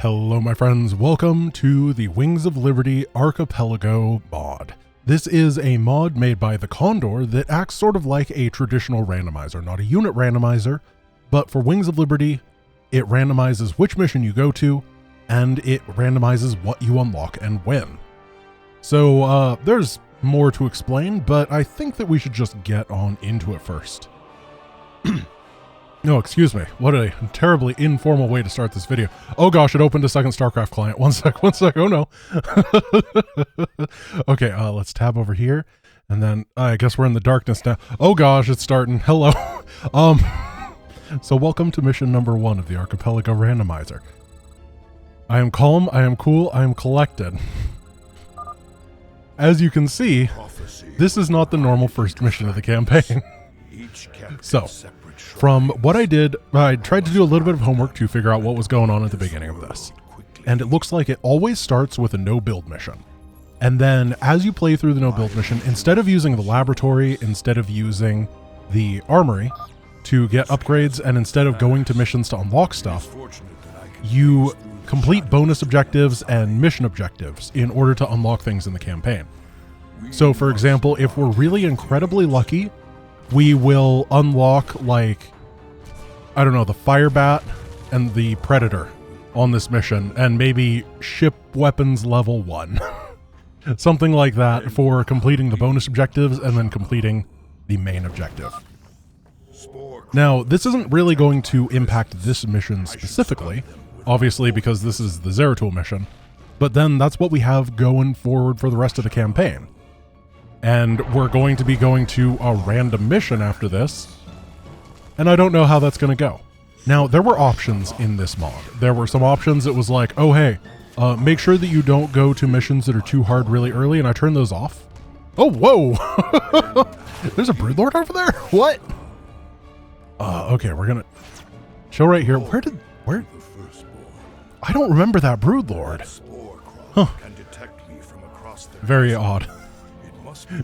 Hello my friends, welcome to the Wings of Liberty Archipelago mod. This is a mod made by the Condor that acts sort of like a traditional randomizer, not a unit randomizer, but for Wings of Liberty, it randomizes which mission you go to, and it randomizes what you unlock and when. So there's more to explain, but I think that we should just get on into it first. No, excuse me. What a terribly informal way to start this video. Oh gosh, it opened a second StarCraft client. One sec. Oh no. Okay, let's tab over here. And then I guess we're in the darkness now. Oh gosh, it's starting. Hello. So welcome to mission number 1 of the Archipelago Randomizer. I am calm, I am cool, I am collected. As you can see, this is not the normal first mission of the campaign. So, from what I did, I tried to do a little bit of homework to figure out what was going on at the beginning of this. And it looks like it always starts with a no-build mission. And then as you play through the no-build mission, instead of using the laboratory, instead of using the armory to get upgrades, and instead of going to missions to unlock stuff, you complete bonus objectives and mission objectives in order to unlock things in the campaign. So for example, if we're really incredibly lucky, we will unlock, like, I don't know, the Firebat and the Predator on this mission, and maybe ship weapons level 1. Something like that for completing the bonus objectives and then completing the main objective. Now, this isn't really going to impact this mission specifically, obviously because this is the Zeratul mission, but then that's what we have going forward for the rest of the campaign. And we're going to be going to a random mission after this, and I don't know how that's going to go. Now, there were options in this mod. There were some options that was like, oh hey, make sure that you don't go to missions that are too hard really early, and I turned those off. Oh, whoa! There's a Broodlord over there? What? Okay, we're gonna show right here. Where? I don't remember that Broodlord. Huh. Very odd.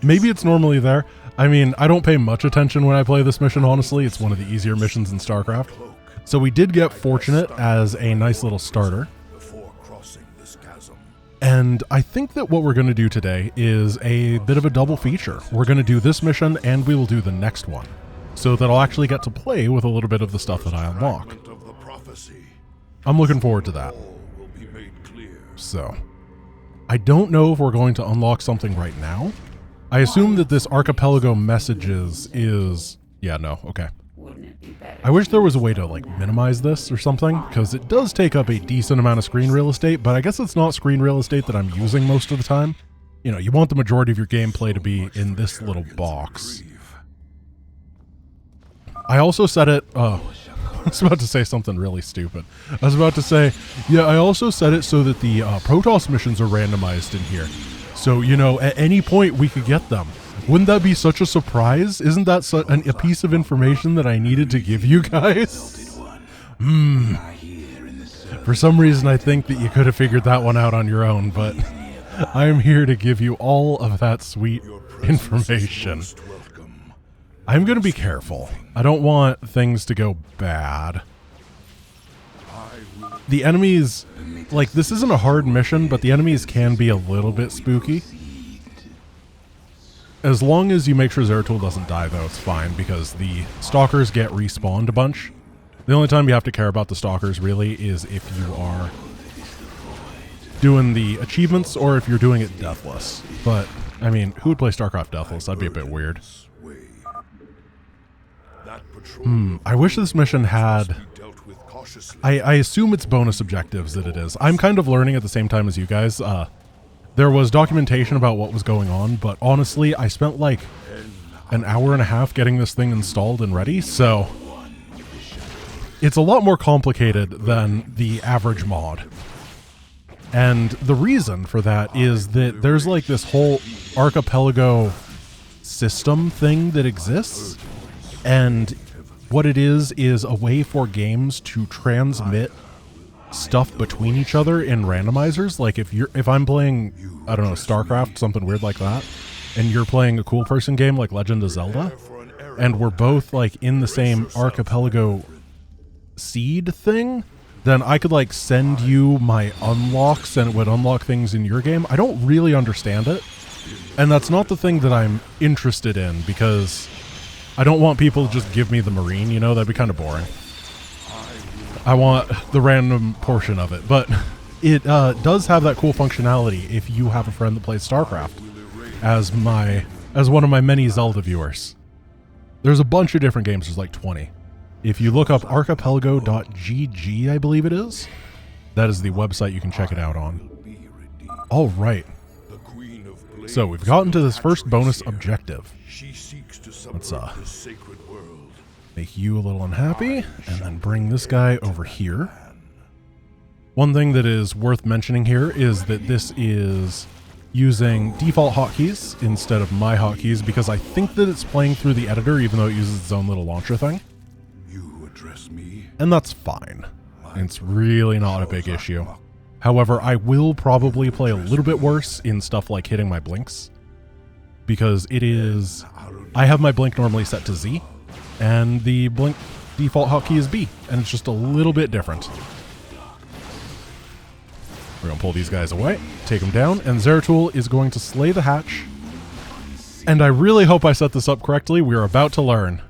Maybe it's normally there. I mean, I don't pay much attention when I play this mission, honestly. It's one of the easier missions in StarCraft. So we did get fortunate as a nice little starter. And I think that what we're going to do today is a bit of a double feature. We're going to do this mission and we will do the next one, so that I'll actually get to play with a little bit of the stuff that I unlock. I'm looking forward to that. So, I don't know if we're going to unlock something right now. I assume that this Archipelago messages is... Yeah, no, okay. I wish there was a way to, like, minimize this or something, because it does take up a decent amount of screen real estate, but I guess it's not screen real estate that I'm using most of the time. You know, you want the majority of your gameplay to be in this little box. I also set it... I was about to say something really stupid. I was about to say, yeah, I also set it so that the Protoss missions are randomized in here. So, you know, at any point we could get them. Wouldn't that be such a surprise? Isn't that a piece of information that I needed to give you guys? For some reason I think that you could have figured that one out on your own, but I am here to give you all of that sweet information. I'm going to be careful. I don't want things to go bad. The enemies, like, this isn't a hard mission, but the enemies can be a little bit spooky. As long as you make sure Zeratul doesn't die, though, it's fine, because the stalkers get respawned a bunch. The only time you have to care about the stalkers, really, is if you are doing the achievements or if you're doing it deathless. But, I mean, who would play StarCraft deathless? That'd be a bit weird. I wish this mission had... I assume it's bonus objectives that it is. I'm kind of learning at the same time as you guys. There was documentation about what was going on, but honestly, I spent like an hour and a half getting this thing installed and ready, so it's a lot more complicated than the average mod. And the reason for that is that there's like this whole Archipelago system thing that exists, and what it is a way for games to transmit stuff between each other in randomizers. Like if I'm playing, I don't know, StarCraft, something weird like that, and you're playing a cool person game like Legend of Zelda, and we're both like in the same Archipelago seed thing, then I could like send you my unlocks and it would unlock things in your game. I don't really understand it. And that's not the thing that I'm interested in, because I don't want people to just give me the Marine, you know, that'd be kind of boring. I want the random portion of it, but it does have that cool functionality if you have a friend that plays StarCraft as one of my many Zelda viewers. There's a bunch of different games, there's like 20. If you look up archipelago.gg, I believe it is, that is the website you can check it out on. All right. So we've gotten to this first bonus objective. Let's make you a little unhappy, and then bring this guy over here. One thing that is worth mentioning here is that this is using default hotkeys instead of my hotkeys, because I think that it's playing through the editor, even though it uses its own little launcher thing. And that's fine. It's really not a big issue. However, I will probably play a little bit worse in stuff like hitting my blinks, because I have my blink normally set to Z, and the blink default hotkey is B, and it's just a little bit different. We're going to pull these guys away, take them down, and Zeratul is going to slay the hatch. And I really hope I set this up correctly. We are about to learn.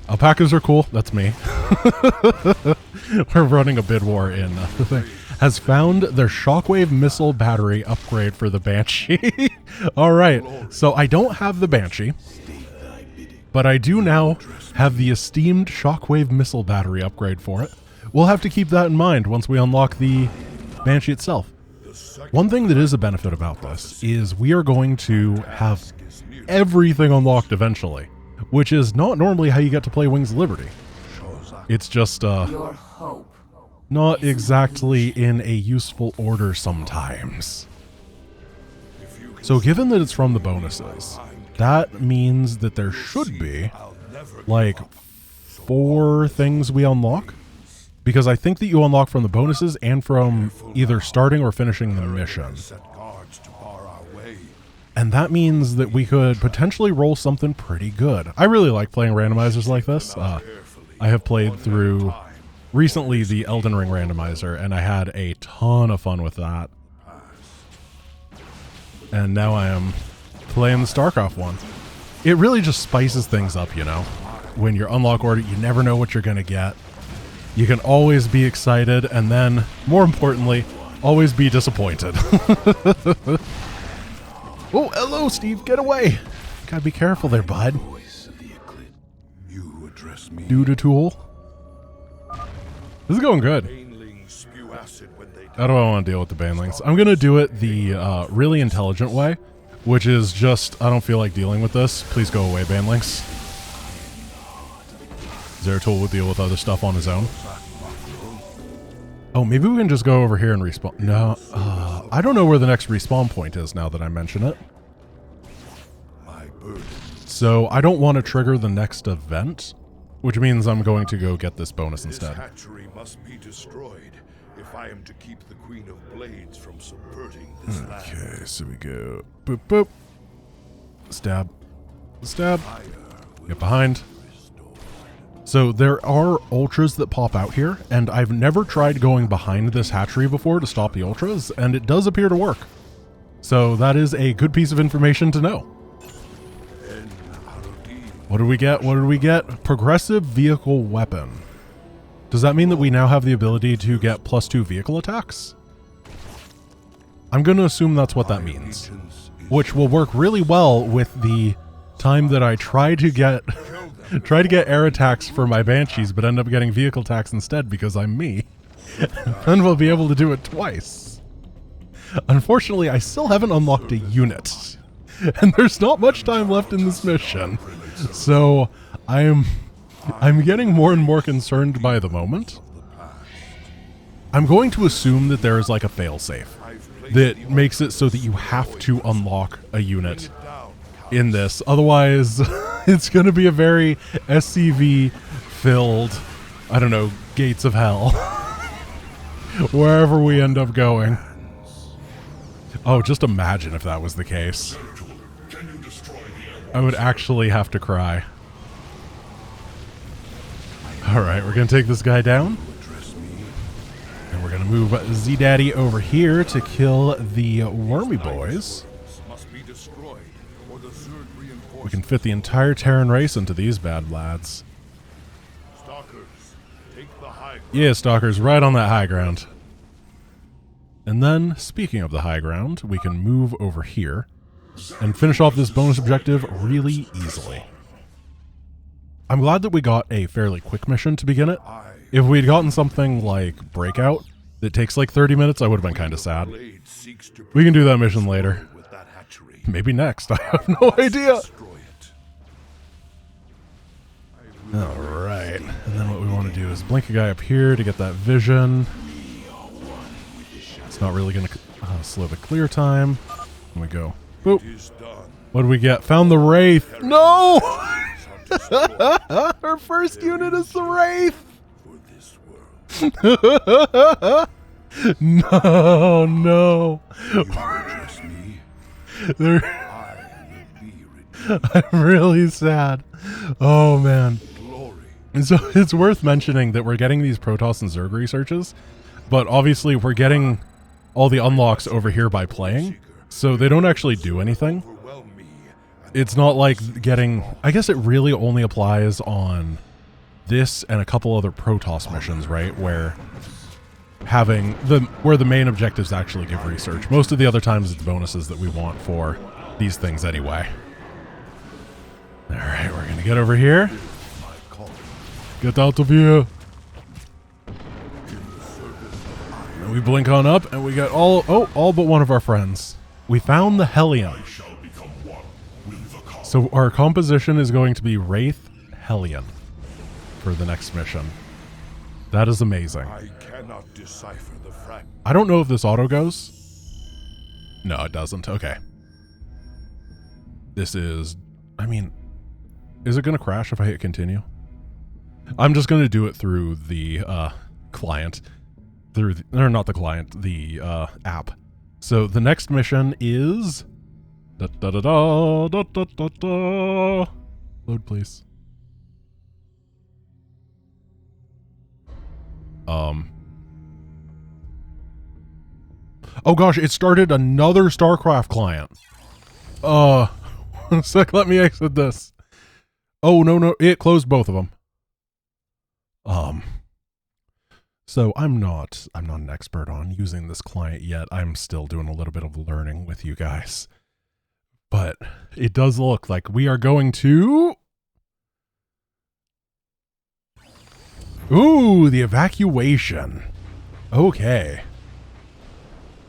Alpacas are cool. That's me. We're running a bid war in the thing. Has found their shockwave missile battery upgrade for the Banshee. All right. So I don't have the Banshee, but I do now have the esteemed shockwave missile battery upgrade for it. We'll have to keep that in mind once we unlock the Banshee itself. One thing that is a benefit about this is we are going to have everything unlocked eventually, which is not normally how you get to play Wings of Liberty. It's just not exactly in a useful order sometimes. So given that it's from the bonuses, that means that there should be like 4 things we unlock, because I think that you unlock from the bonuses and from either starting or finishing the mission. And that means that we could potentially roll something pretty good. I really like playing randomizers like this. I have played through recently the Elden Ring randomizer, and I had a ton of fun with that. And now I am playing the StarCraft one. It really just spices things up, you know? When you're unlock order, you never know what you're going to get. You can always be excited, and then, more importantly, always be disappointed. Oh, hello, Steve. Get away. Gotta be careful there, bud. Dude a tool. This is going good. How do I want to deal with the banelings? I'm going to do it the really intelligent way, which is just, I don't feel like dealing with this. Please go away, banelings. Zeratul will deal with other stuff on his own. Oh, maybe we can just go over here and respawn. No, I don't know where the next respawn point is now that I mention it. So I don't want to trigger the next event, which means I'm going to go get this bonus instead. This hatchery must be destroyed if I am to keep the Queen of Blades from subverting this land. Okay, so we go boop boop. Stab. Stab. Get behind. So there are ultras that pop out here, and I've never tried going behind this hatchery before to stop the ultras, and it does appear to work. So that is a good piece of information to know. What do we get? What did we get? Progressive vehicle weapon. Does that mean that we now have the ability to get +2 vehicle attacks? I'm going to assume that's what that means, which will work really well with the time that I try to get air attacks for my Banshees, but end up getting vehicle attacks instead because I'm me. Then we'll be able to do it twice. Unfortunately, I still haven't unlocked a unit, and there's not much time left in this mission. So I'm getting more and more concerned by the moment. I'm going to assume that there is like a failsafe that makes it so that you have to unlock a unit in this. Otherwise, it's going to be a very SCV-filled, I don't know, gates of hell. Wherever we end up going. Oh, just imagine if that was the case. I would actually have to cry. All Alright, we're going to take this guy down. And we're going to move Z-Daddy over here to kill the wormy boys. We can fit the entire Terran race into these bad lads. Yeah, Stalkers, right on that high ground. And then, speaking of the high ground, we can move over here and finish off this bonus objective really easily. I'm glad that we got a fairly quick mission to begin it. If we'd gotten something like Breakout that takes like 30 minutes, I would have been kind of sad. We can do that mission later. Maybe next. I have no idea. Alright, and then what we want to do is blink a guy up here to get that vision. It's not really going to slow the clear time. And we go. Boop. What do we get? Found the Wraith. No! Our first unit is the Wraith! No, no. I'm really sad. Oh, man. And so it's worth mentioning that we're getting these Protoss and Zerg researches, but obviously we're getting all the unlocks over here by playing, so they don't actually do anything. It's not like getting... I guess it really only applies on this and a couple other Protoss missions, right? Where the main objectives actually give research. Most of the other times it's bonuses that we want for these things anyway. Alright, we're gonna get over here. Get out of here. And we blink on up and we got all but one of our friends. We found the Hellion. So our composition is going to be Wraith Hellion for the next mission. That is amazing. I cannot decipher the fragment. I don't know if this auto goes. No, it doesn't. Okay. This is... I mean... Is it going to crash if I hit continue? I'm just going to do it through the client. Or not the client, the app. So the next mission is... Load, please. Oh gosh, it started another StarCraft client. One sec, let me exit this. Oh, no, it closed both of them. So I'm not an expert on using this client yet. I'm still doing a little bit of learning with you guys. But it does look like we are going to... Ooh, the Evacuation. Okay.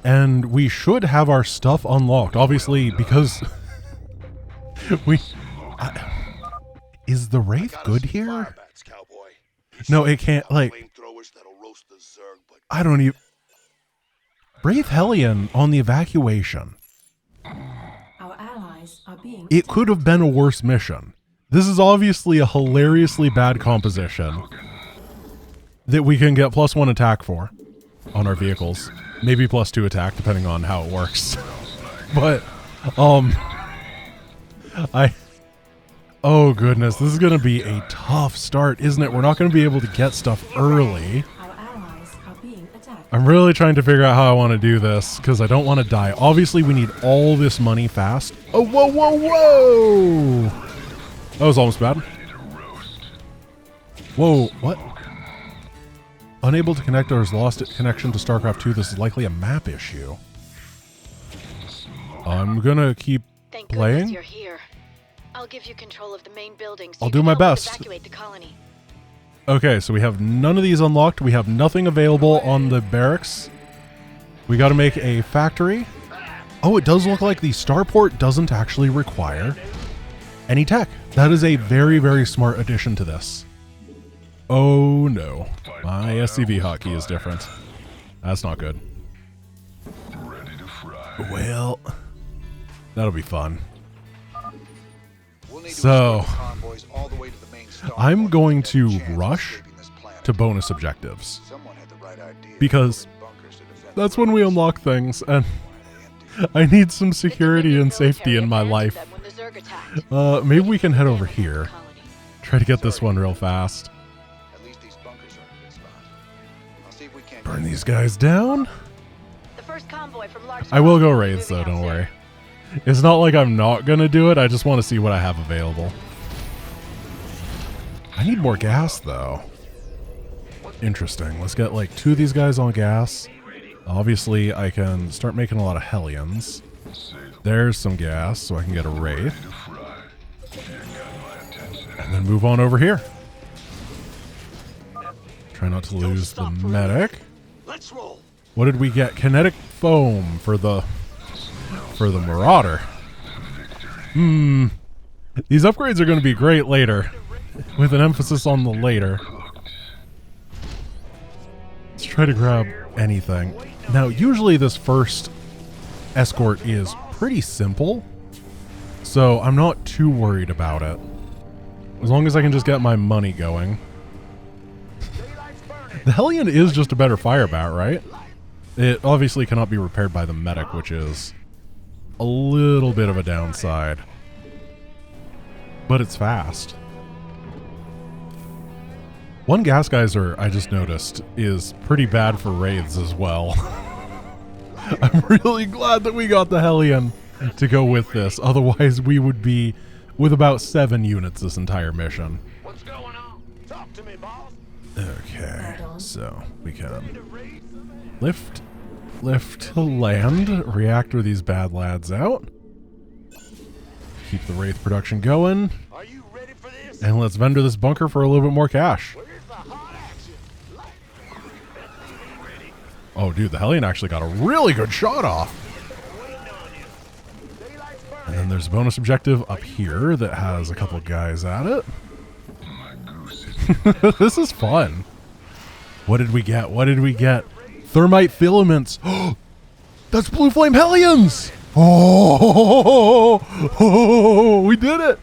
And we should have our stuff unlocked, obviously, because is the Wraith good here? No, it can't, like... I don't even... Wraith Hellion on the Evacuation. Our allies are being... It could have been a worse mission. This is obviously a hilariously bad composition that we can get +1 attack for on our vehicles. Maybe +2 attack, depending on how it works. But, oh goodness, this is going to be a tough start, isn't it? We're not going to be able to get stuff early. Our allies are being attacked. I'm really trying to figure out how I want to do this, because I don't want to die. Obviously, we need all this money fast. Oh, whoa, whoa, whoa! That was almost bad. Whoa, what? Unable to connect or has lost connection to StarCraft 2. This is likely a map issue. I'm gonna keep playing. You're here. I'll give you control of the main building. So I'll do my best. Evacuate the colony. Okay, so we have none of these unlocked. We have nothing available on the barracks. We got to make a factory. Oh, it does look like the starport doesn't actually require any tech. That is a very, very smart addition to this. Oh no, my SCV hotkey is different. That's not good. Well, that'll be fun. So, I'm going to rush to bonus objectives, because that's when we unlock things, and I need some security and safety in my life. Maybe we can head over here. Try to get this one real fast. Burn these guys down. The first convoy from large. I will go Colony raids though, moving out don't soon. worry. It's not like I'm not gonna do it, I just want to see what I have available. I need more gas though. Interesting. Let's get like 2 of these guys on gas. Obviously, I can start making a lot of Hellions. There's some gas, so I can get a Wraith. And then move on over here. Try not to lose the medic. Let's roll. What did we get? Kinetic foam for the Marauder. These upgrades are going to be great later, with an emphasis on the later. Let's try to grab anything. Now, usually this first escort is pretty simple, so I'm not too worried about it. As long as I can just get my money going. The Hellion is just a better firebat, right? It obviously cannot be repaired by the medic, which is a little bit of a downside. But it's fast. One gas geyser I just noticed is pretty bad for wraiths as well. I'm really glad that we got the Hellion to go with this. Otherwise, we would be with about 7 units this entire mission. What's going on? Talk to me, boss. Okay, so we can lift, land, reactor these bad lads out. Keep the Wraith production going. Are you ready for this? And let's vendor this bunker for a little bit more cash. Where's the hot action? Oh, dude, the Hellion actually got a really good shot off. And then there's a bonus objective up here that has a couple guys at it. This is fun. What did we get? What did we get? Thermite filaments. That's Blue Flame Hellions. Oh, we did it.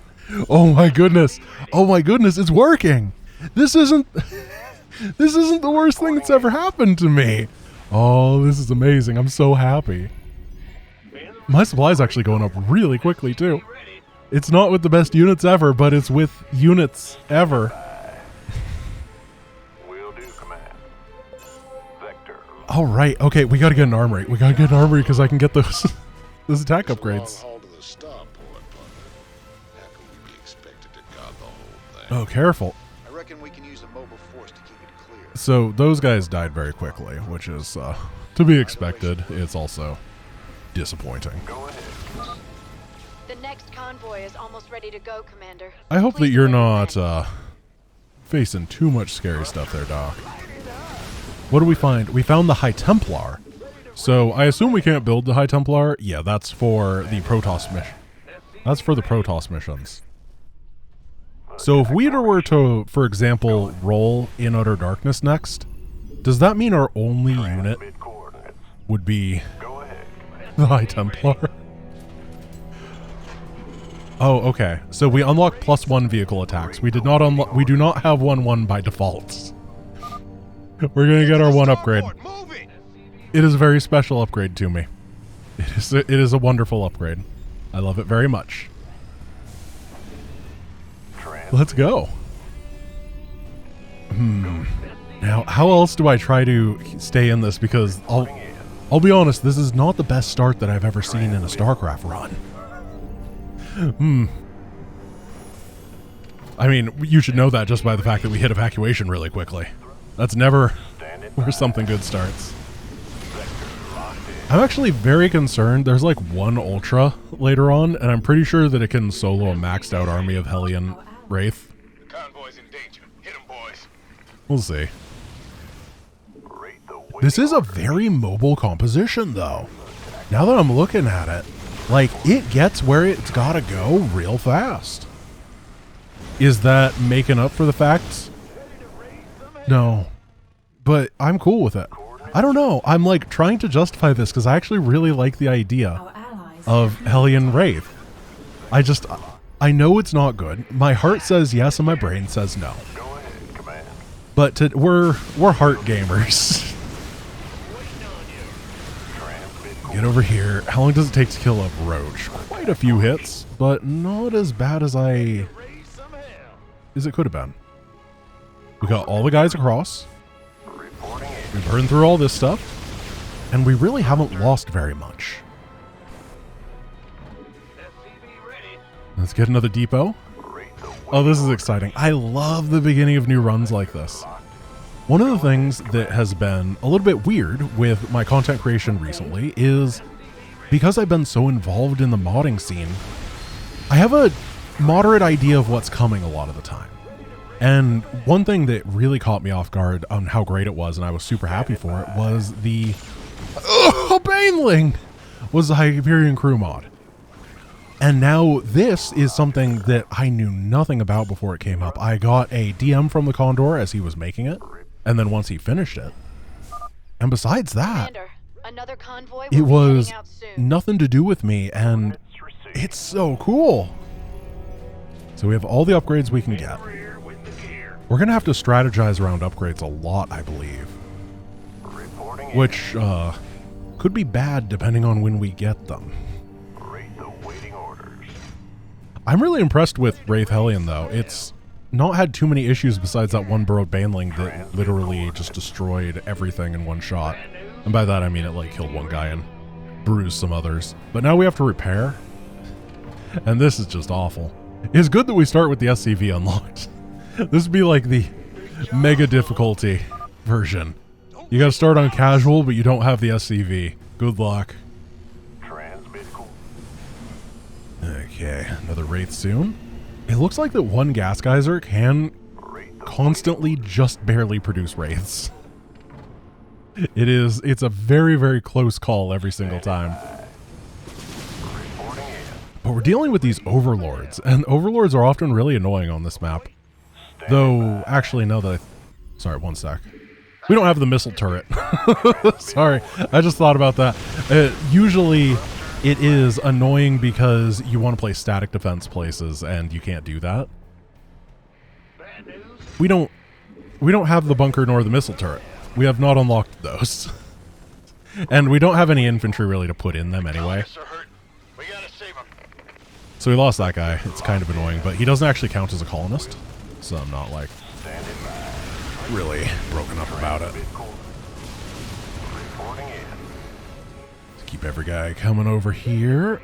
Oh my goodness. Oh my goodness, it's working. This isn't the worst thing that's ever happened to me. Oh, this is amazing. I'm so happy. My supply is actually going up really quickly too. It's not with the best units ever, but it's with units ever. Will do, command. Vector. All right. Okay, we got to get an armory. We got to get an armory because I can get those those attack upgrades. Long haul to the starport, partner. How can we be expected to guard the whole thing? Oh, careful. I reckon we can use a mobile force to keep it clear. So those guys died very quickly, which is to be expected. It's also disappointing. The next convoy is almost ready to go, Commander. I hope that Please you're deliver not men. facing too much scary stuff there, Doc. What do we find? We found the High Templar. So I assume we can't build the High Templar. Yeah, that's for the Protoss mission. That's for the Protoss missions. So if we were to, for example, roll in Utter Darkness next, does that mean our only unit would be the High Templar? Oh, okay. So we unlock +1 vehicle attacks. We did not unlock. We do not have 1/1 by default. We're gonna get our 1 upgrade. Move it. It is a very special upgrade to me. It is a wonderful upgrade. I love it very much. Let's go. Now, how else do I try to stay in this? Because I'll be honest, this is not the best start that I've ever seen in a StarCraft run. I mean, you should know that just by the fact that we hit evacuation really quickly. That's never where something good starts. I'm actually very concerned. There's like 1 Ultra later on, and I'm pretty sure that it can solo a maxed out army of Hellion Wraith. The convoy's in danger. Hit 'em, boys. We'll see. This is a very mobile composition, though. Now that I'm looking at it, like, it gets where it's gotta go real fast. Is that making up for the fact? No. But I'm cool with it. I don't know. I'm, like, trying to justify this because I actually really like the idea Our allies of Hellion Wraith. I know it's not good. My heart says yes and my brain says no. But we're heart gamers. Get over here. How long does it take to kill a roach? Quite a few hits, but not as bad as it could have been. We got all the guys across. We burned through all this stuff, and we really haven't lost very much. Let's get another depot. Oh, this is exciting. I love the beginning of new runs like this. One of the things that has been a little bit weird with my content creation recently is because I've been so involved in the modding scene, I have a moderate idea of what's coming a lot of the time. And one thing that really caught me off guard on how great it was, and I was super happy for it, was the Baneling was the Hyperion crew mod. And now this is something that I knew nothing about before it came up. I got a DM from the Condor as he was making it, and then once he finished it. And besides that, Commander, another convoy it will be was heading out soon. nothing to do with me, and it's so cool. So we have all the upgrades we can get. We're going to have to strategize around upgrades a lot, I believe. Which could be bad depending on when we get them. I'm really impressed with Wraith Hellion, though. It's not had too many issues besides that one burrowed Baneling that literally just destroyed everything in one shot. And by that I mean it like killed one guy and bruised some others. But now we have to repair. And this is just awful. It's good that we start with the SCV unlocked. This would be like the mega difficulty version. You gotta start on casual, but you don't have the SCV. Good luck. Okay, another Wraith soon. It looks like that one gas geyser can constantly just barely produce Wraiths. It's a very, very close call every single time. But we're dealing with these overlords, and overlords are often really annoying on this map. Though, actually, no, sorry, one sec. We don't have the missile turret. Sorry, I just thought about that. Usually, it is annoying because you want to play static defense places, and you can't do that. We don't have the bunker nor the missile turret. We have not unlocked those. And we don't have any infantry really to put in them anyway. So we lost that guy. It's kind of annoying, but he doesn't actually count as a colonist. So I'm not like really broken up about it. Keep every guy coming over here.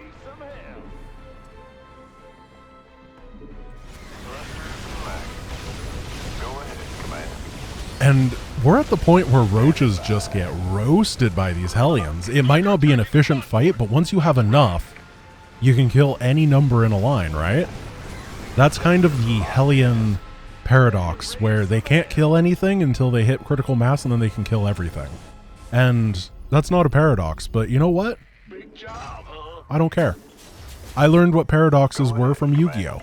And we're at the point where roaches just get roasted by these Hellions. It might not be an efficient fight, but once you have enough, you can kill any number in a line, right? That's kind of the Hellion paradox, where they can't kill anything until they hit critical mass, and then they can kill everything. And that's not a paradox, but you know what? Big job, huh? I don't care. I learned what paradoxes were from Yu-Gi-Oh!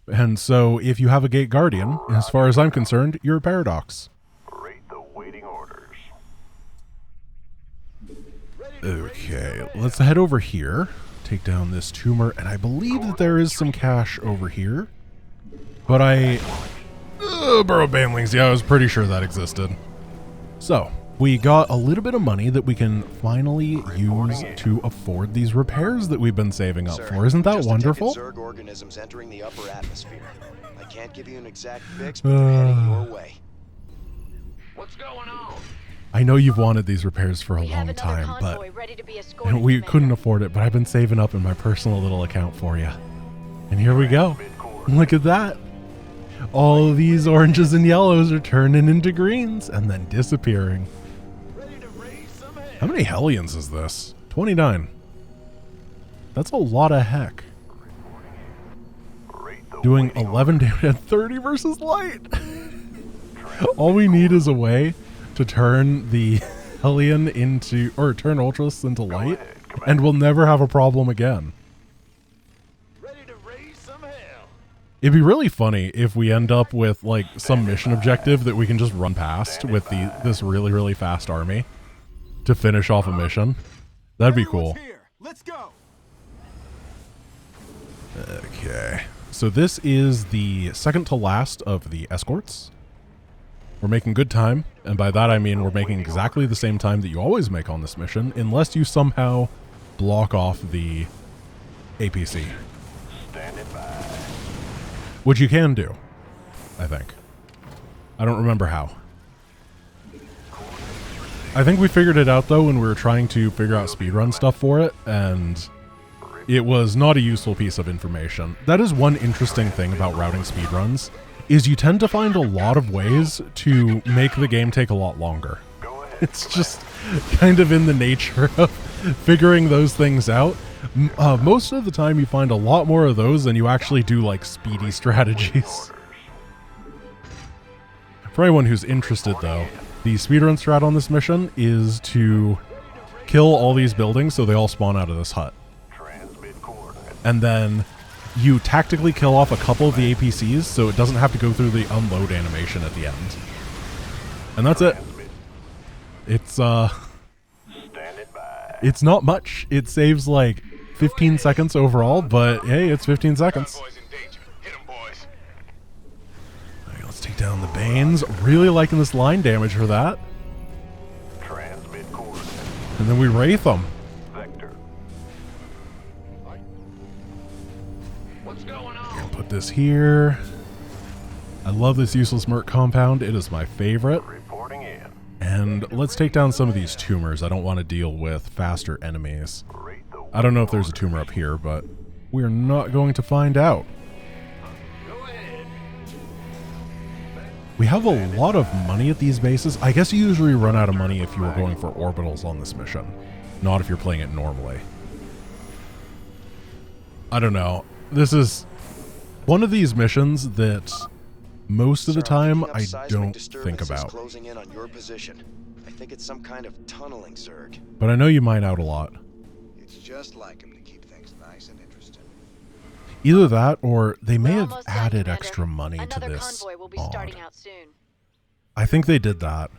And so if you have a Gate Guardian, as far as I'm concerned, you're a paradox. Okay, let's head over here, take down this tumor, and I believe that there is some cash over here. But burrowed Banelings, yeah, I was pretty sure that existed. So, we got a little bit of money that we can finally use to afford these repairs that we've been saving up for. Isn't that wonderful? Zerg organisms entering the upper atmosphere. I can't give you an exact fix, but they're heading your way. What's going on? I know you've wanted these repairs for a We have long another time, convoy but ready to be escorted, we Commander. couldn't afford it, but I've been saving up in my personal little account for you. And here we go. Look at that. All of these oranges and yellows are turning into greens and then disappearing. How many Hellions is this? 29. That's a lot of heck. Doing 11 damage at 30 versus light. All we need is a way to turn the Hellion into, or turn Ultras into light, and we'll never have a problem again. It'd be really funny if we end up with like some mission objective that we can just run past with this really, really fast army to finish off a mission. That'd be cool. Let's go. Okay, so this is the second to last of the escorts. We're making good time, and by that I mean we're making exactly the same time that you always make on this mission, unless you somehow block off the APC. Which you can do, I think. I don't remember how. I think we figured it out though when we were trying to figure out speedrun stuff for it, and it was not a useful piece of information. That is one interesting thing about routing speedruns, is you tend to find a lot of ways to make the game take a lot longer. It's just kind of in the nature of figuring those things out. Most of the time you find a lot more of those than you actually do like speedy strategies. For anyone who's interested though, the speedrun strat on this mission is to kill all these buildings so they all spawn out of this hut. And then you tactically kill off a couple of the APCs so it doesn't have to go through the unload animation at the end. And that's it. It's not much. It saves like 15 seconds overall, but hey, it's 15 seconds. Alright, let's take down the Banes. Really liking this line damage for that. And then we wraith them. I'll put this here. I love this useless Merc compound. It is my favorite. And let's take down some of these tumors. I don't want to deal with faster enemies. I don't know if there's a tumor up here, but we're not going to find out. We have a lot of money at these bases. I guess you usually run out of money if you were going for orbitals on this mission, not if you're playing it normally. I don't know. This is one of these missions that most of the time I don't think about. Closing in on your position. I think it's some kind of tunneling, Zerg. But I know you mine out a lot. It's just like him to keep things nice and interesting. Either that or they may We're have almost done, added Commander. extra money to Another this. convoy will be mod. starting out soon. I think they did that.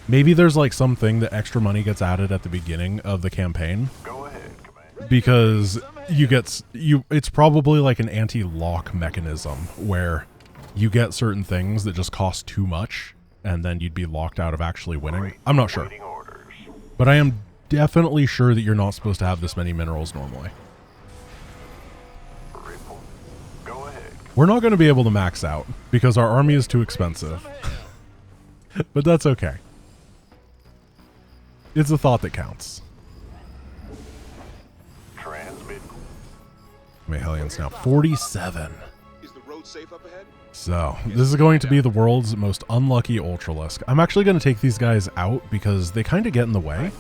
Maybe there's like something that extra money gets added at the beginning of the campaign. Go ahead, Commander. Because it's probably like an anti-lock mechanism where you get certain things that just cost too much and then you'd be locked out of actually winning. I'm not sure. But I am definitely sure that you're not supposed to have this many minerals normally. Go ahead. We're not going to be able to max out because our army is too expensive. But that's okay. It's the thought that counts. Transmit. My Hellions now 47. Is the road safe up ahead? So, this is going to be the world's most unlucky Ultralisk. I'm actually going to take these guys out because they kind of get in the way.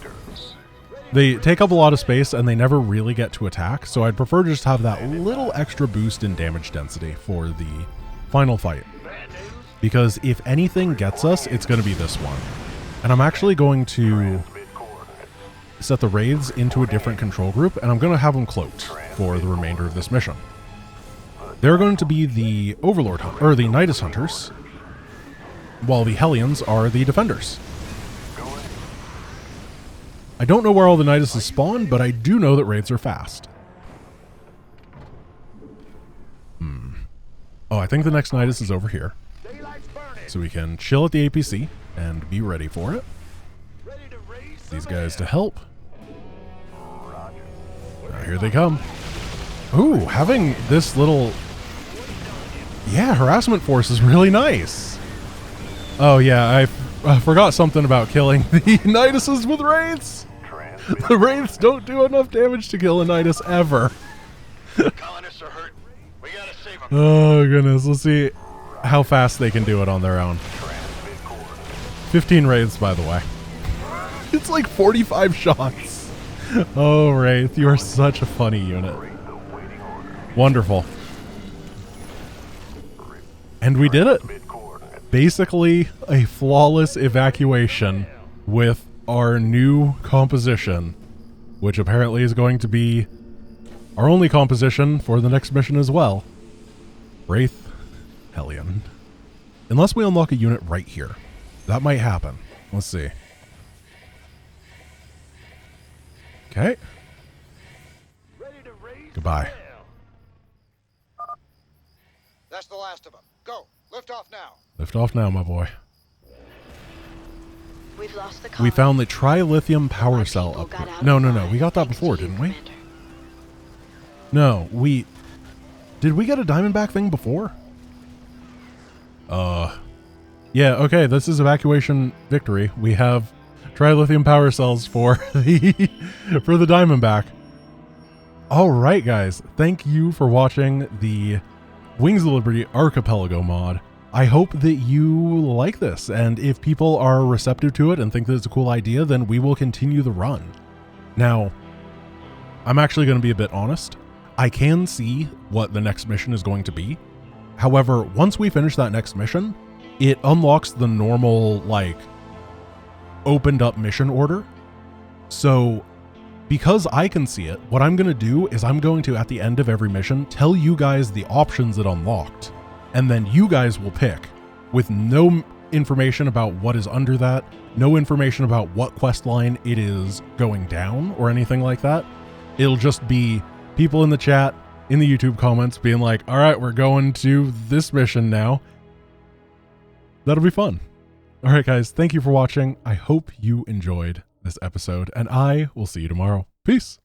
They take up a lot of space and they never really get to attack, so I'd prefer to just have that little extra boost in damage density for the final fight. Because if anything gets us, it's going to be this one. And I'm actually going to set the Wraiths into a different control group, and I'm going to have them cloaked for the remainder of this mission. They're going to be the Overlord or the Nidus Hunters, while the Hellions are the Defenders. I don't know where all the Niduses spawn, but I do know that raids are fast. Oh, I think the next Nidus is over here. So we can chill at the APC and be ready for it. These guys to help. Here they come. Ooh, having this little... Yeah, harassment force is really nice. Oh yeah, I forgot something about killing the Niduses with Wraiths. The Wraiths don't do enough damage to kill a Nidus ever. Colonists are hurt. We gotta save them. Oh goodness, let's see how fast they can do it on their own. 15 Wraiths, by the way. It's like 45 shots. Oh, Wraith, you are such a funny unit. Wonderful. And we did it. Basically, a flawless evacuation with our new composition, which apparently is going to be our only composition for the next mission as well. Wraith Hellion. Unless we unlock a unit right here. That might happen. Let's see. Okay. Goodbye. That's the last of them. Go. Lift off now. Lift off now, my boy. We've lost the We colony. found the trilithium power My cell people up got here. out No, of no, the no. We got that thanks before, to you, didn't we? Commander. No, we... Did we get a Diamondback thing before? Yeah, okay, this is Evacuation Victory. We have Trilithium power cells for the Diamondback. All right, guys. Thank you for watching the Wings of Liberty Archipelago mod. I hope that you like this, and if people are receptive to it and think that it's a cool idea, then we will continue the run. Now, I'm actually going to be a bit honest. I can see what the next mission is going to be. However, once we finish that next mission, it unlocks the normal, like, opened up mission order. So because I can see it, what I'm going to do is I'm going to, at the end of every mission, tell you guys the options it unlocked. And then you guys will pick with no information about what is under that, no information about what quest line it is going down or anything like that. It'll just be people in the chat, in the YouTube comments being like, all right, we're going to this mission now. That'll be fun. All right, guys, thank you for watching. I hope you enjoyed this episode, and I will see you tomorrow. Peace.